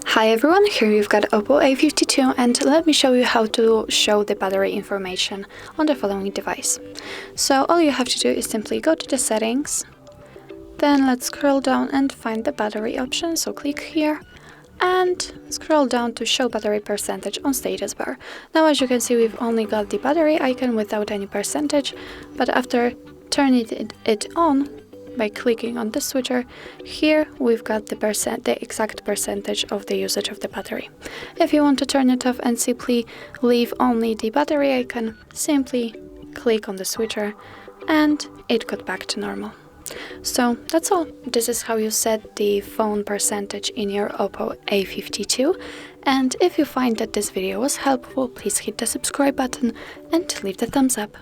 Hi everyone, here you've got OPPO A52 and let me show you how to show the battery information on the following device. So all you have to do is simply go to the settings, then let's scroll down and find the battery option, so click here and scroll down to show battery percentage on status bar. Now as you can see, we've only got the battery icon without any percentage, but after turning it on by clicking on the switcher, here we've got the exact percentage of the usage of the battery. If you want to turn it off and simply leave only the battery icon, simply click on the switcher and it got back to normal. So that's all. This is how you set the phone percentage in your OPPO A52, and if you find that this video was helpful, please hit the subscribe button and leave the thumbs up.